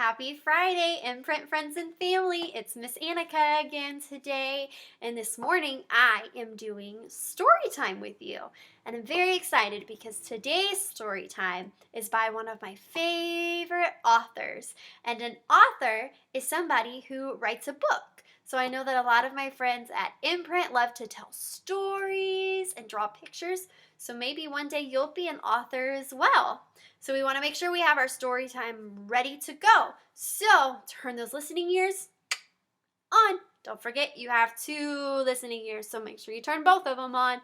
Happy Friday, Imprint friends and family. It's Miss Annaka again today, and this morning I am doing story time with you. And I'm very excited because today's story time is by one of my favorite authors. And an author is somebody who writes a book. So I know that a lot of my friends at Imprint love to tell stories and draw pictures. So maybe one day you'll be an author as well. So we want to make sure we have our story time ready to go. So turn those listening ears on. Don't forget you have 2 listening ears, so make sure you turn both of them on.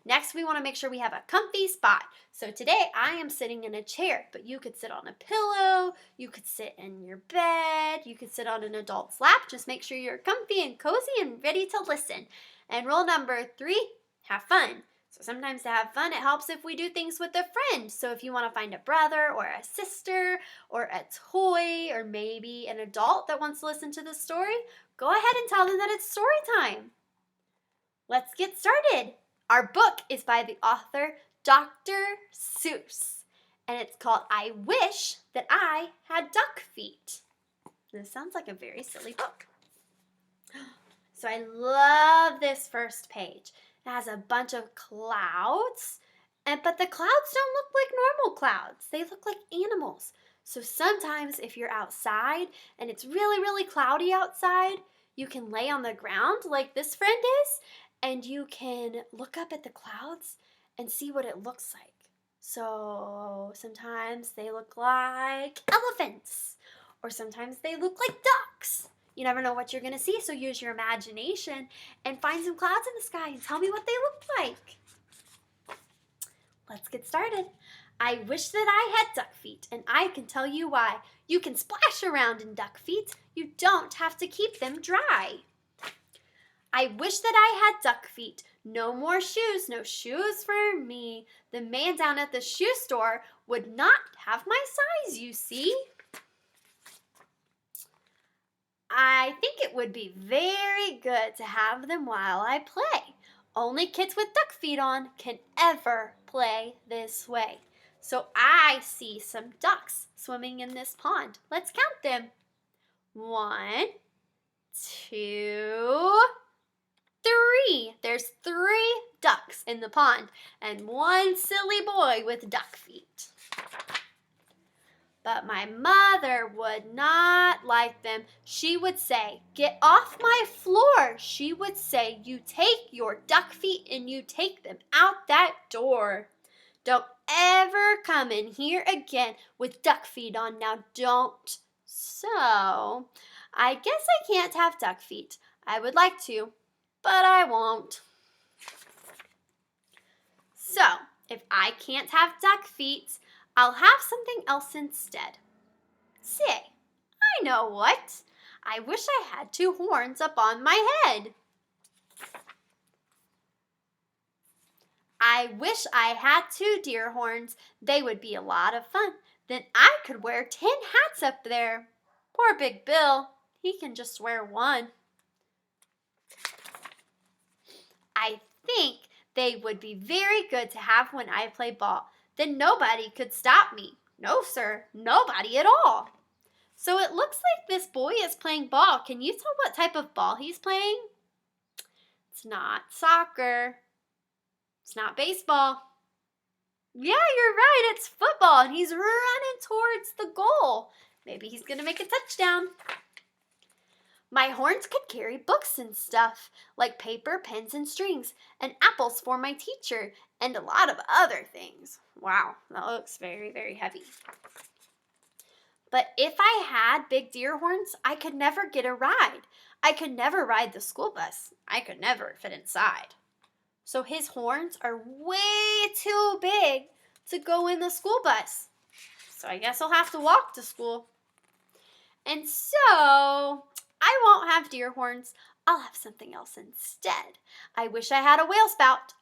Next, we want to make sure we have a comfy spot. So today I am sitting in a chair, but you could sit on a pillow, you could sit in your bed, you could sit on an adult's lap. Just make sure you're comfy and cozy and ready to listen. And rule number 3, have fun. So sometimes to have fun, it helps if we do things with a friend. So if you want to find a brother or a sister or a toy or maybe an adult that wants to listen to the story, go ahead and tell them that it's story time. Let's get started. Our book is by the author Dr. Seuss, and it's called I Wish That I Had Duck Feet. This sounds like a very silly book. So I love this first page. It has a bunch of clouds, but the clouds don't look like normal clouds. They look like animals. So sometimes if you're outside and it's really, really cloudy outside, you can lay on the ground like this friend is, and you can look up at the clouds and see what it looks like. So sometimes they look like elephants, or sometimes they look like ducks. You never know what you're going to see, so use your imagination and find some clouds in the sky and tell me what they look like. Let's get started. I wish that I had duck feet, and I can tell you why. You can splash around in duck feet. You don't have to keep them dry. I wish that I had duck feet. No more shoes, no shoes for me. The man down at the shoe store would not have my size, you see. I think it would be very good to have them while I play. Only kids with duck feet on can ever play this way. So I see some ducks swimming in this pond. Let's count them. 1, 2, 3. There's 3 ducks in the pond and 1 silly boy with duck feet. But my mother would not like them. She would say, "Get off my floor." She would say, "You take your duck feet and you take them out that door. Don't ever come in here again with duck feet on. Now don't." So, I guess I can't have duck feet. I would like to, but I won't. So, if I can't have duck feet, I'll have something else instead. Say, I know what. I wish I had 2 horns up on my head. I wish I had 2 deer horns. They would be a lot of fun. Then I could wear 10 hats up there. Poor Big Bill, he can just wear 1. I think they would be very good to have when I play ball. Then nobody could stop me. No, sir, nobody at all. So it looks like this boy is playing ball. Can you tell what type of ball he's playing? It's not soccer. It's not baseball. Yeah, you're right, it's football, and he's running towards the goal. Maybe he's going to make a touchdown. My horns could carry books and stuff, like paper, pens, and strings, and apples for my teacher, and a lot of other things. Wow, that looks very, very heavy. But if I had big deer horns, I could never get a ride. I could never ride the school bus. I could never fit inside. So his horns are way too big to go in the school bus. So I guess I'll have to walk to school. And so I won't have deer horns. I'll have something else instead. I wish I had a whale spout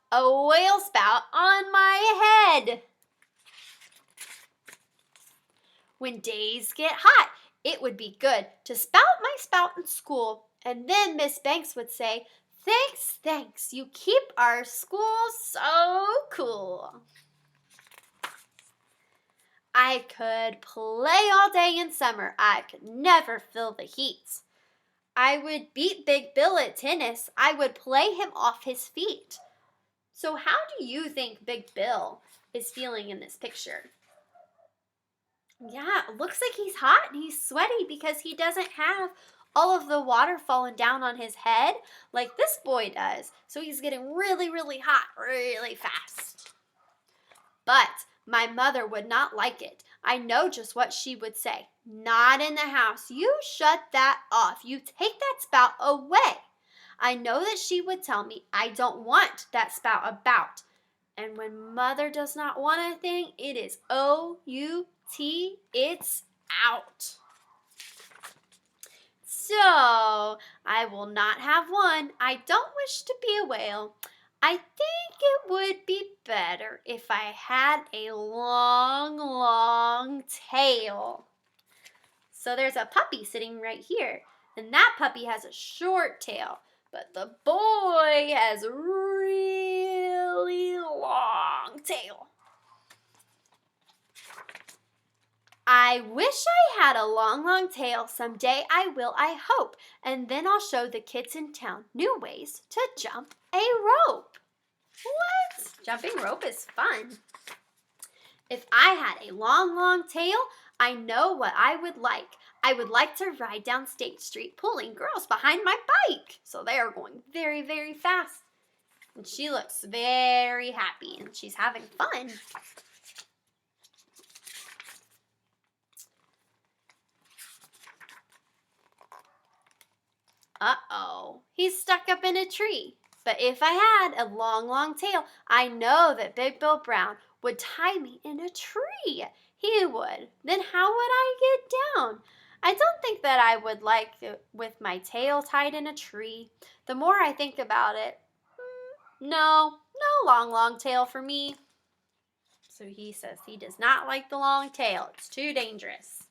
on my head. When days get hot, it would be good to spout my spout in school. And then Miss Banks would say, "Thanks, thanks, you keep our school so cool." I could play all day in summer. I could never feel the heat. I would beat Big Bill at tennis. I would play him off his feet. So how do you think Big Bill is feeling in this picture? Yeah, it looks like he's hot and he's sweaty because he doesn't have all of the water falling down on his head like this boy does. So he's getting really, really hot really fast. But my mother would not like it. I know just what she would say. Not in the house. You shut that off. You take that spout away. I know that she would tell me, I don't want that spout about. And when mother does not want a thing, it is O-U-T, it's out. So, I will not have one. I don't wish to be a whale. I think it would be better if I had a long, long tail. So there's a puppy sitting right here, and that puppy has a short tail, but the boy has a really long tail. I wish I had a long, long tail. Someday I will, I hope. And then I'll show the kids in town new ways to jump a rope. What? Jumping rope is fun. If I had a long, long tail, I know what I would like. I would like to ride down State Street pulling girls behind my bike. So they are going very, very fast. And she looks very happy and she's having fun. Uh-oh, he's stuck up in a tree. But if I had a long, long tail, I know that Big Bill Brown would tie me in a tree. He would. Then how would I get down? I don't think that I would like it with my tail tied in a tree. The more I think about it, no long, long tail for me. So he says he does not like the long tail. It's too dangerous.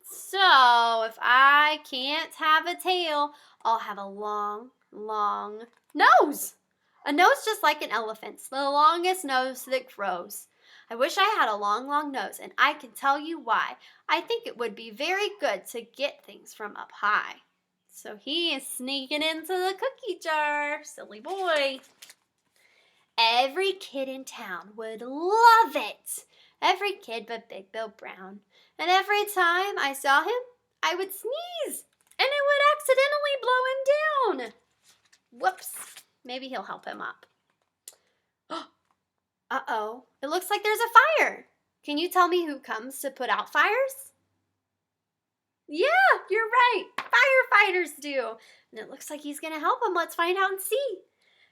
So if I can't have a tail, I'll have a long, long nose. A nose just like an elephant's, the longest nose that grows. I wish I had a long, long nose, and I can tell you why. I think it would be very good to get things from up high. So he is sneaking into the cookie jar. Silly boy. Every kid in town would love it. Every kid but Big Bill Brown. And every time I saw him, I would sneeze, and it would accidentally blow him down. Whoops. Maybe he'll help him up. Uh-oh. It looks like there's a fire. Can you tell me who comes to put out fires? Yeah, you're right. Firefighters do. And it looks like he's going to help him. Let's find out and see.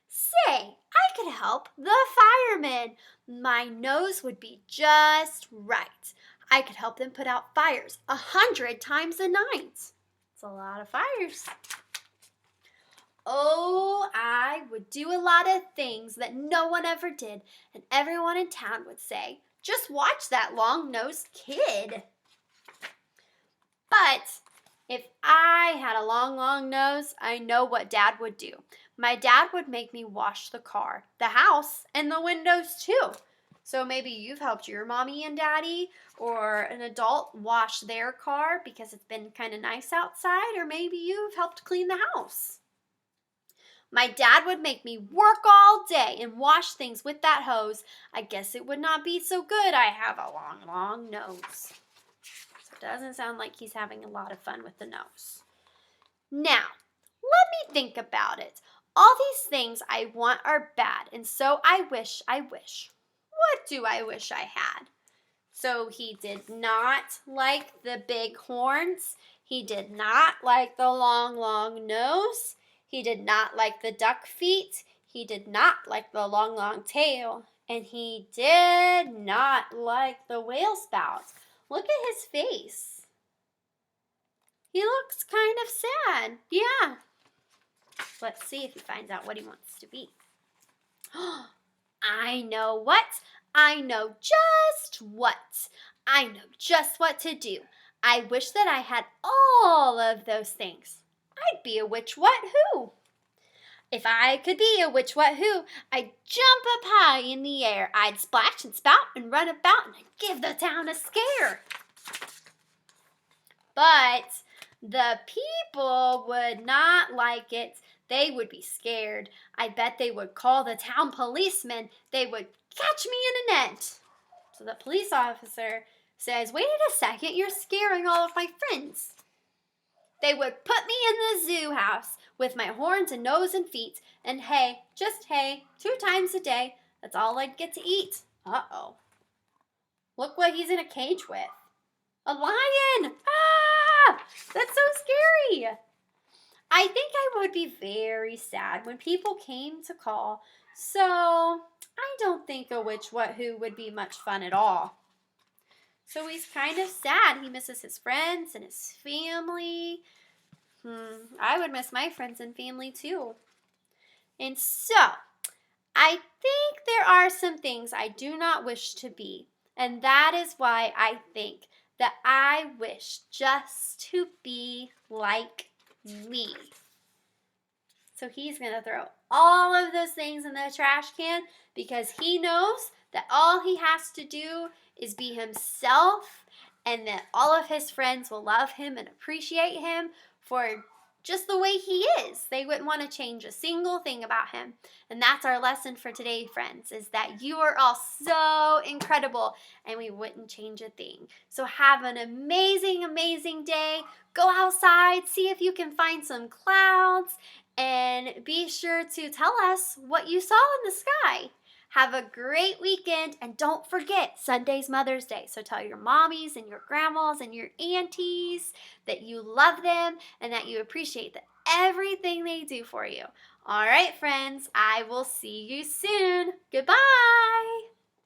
Say, I could help the firemen. My nose would be just right. I could help them put out fires 100 times a night. It's a lot of fires. Oh, I would do a lot of things that no one ever did, and everyone in town would say, just watch that long-nosed kid. But if I had a long, long nose, I know what Dad would do. My dad would make me wash the car, the house, and the windows too. So maybe you've helped your mommy and daddy or an adult wash their car because it's been kind of nice outside, or maybe you've helped clean the house. My dad would make me work all day and wash things with that hose. I guess it would not be so good. I have a long, long nose. So it doesn't sound like he's having a lot of fun with the nose. Now, let me think about it. All these things I want are bad, and so I wish. What do I wish I had? So he did not like the big horns. He did not like the long, long nose. He did not like the duck feet. He did not like the long, long tail. And he did not like the whale spout. Look at his face. He looks kind of sad. Yeah. Let's see if he finds out what he wants to be. I know what. I know just what. I know just what to do. I wish that I had all of those things. I'd be a witch what who. If I could be a which, what, who, I'd jump up high in the air. I'd splash and spout and run about, and I'd give the town a scare. But the people would not like it. They would be scared. I bet they would call the town policeman. They would catch me in a net. So the police officer says, wait a second, you're scaring all of my friends. They would put me in the zoo house with my horns and nose and feet and hay, just hay, 2 times a day. That's all I'd get to eat. Uh-oh. Look what he's in a cage with. A lion! Ah! That's so scary. I think I would be very sad when people came to call, so I don't think a which, what, who would be much fun at all. So he's kind of sad. He misses his friends and his family. I would miss my friends and family too. And so, I think there are some things I do not wish to be. And that is why I think that I wish just to be like me. So he's going to throw all of those things in the trash can because he knows that all he has to do is be himself and that all of his friends will love him and appreciate him for just the way he is. They wouldn't want to change a single thing about him. And that's our lesson for today, friends, is that you are all so incredible and we wouldn't change a thing. So have an amazing, amazing day. Go outside, see if you can find some clouds, and be sure to tell us what you saw in the sky. Have a great weekend, and don't forget, Sunday's Mother's Day. So tell your mommies and your grandmas and your aunties that you love them and that you appreciate everything they do for you. All right, friends, I will see you soon. Goodbye.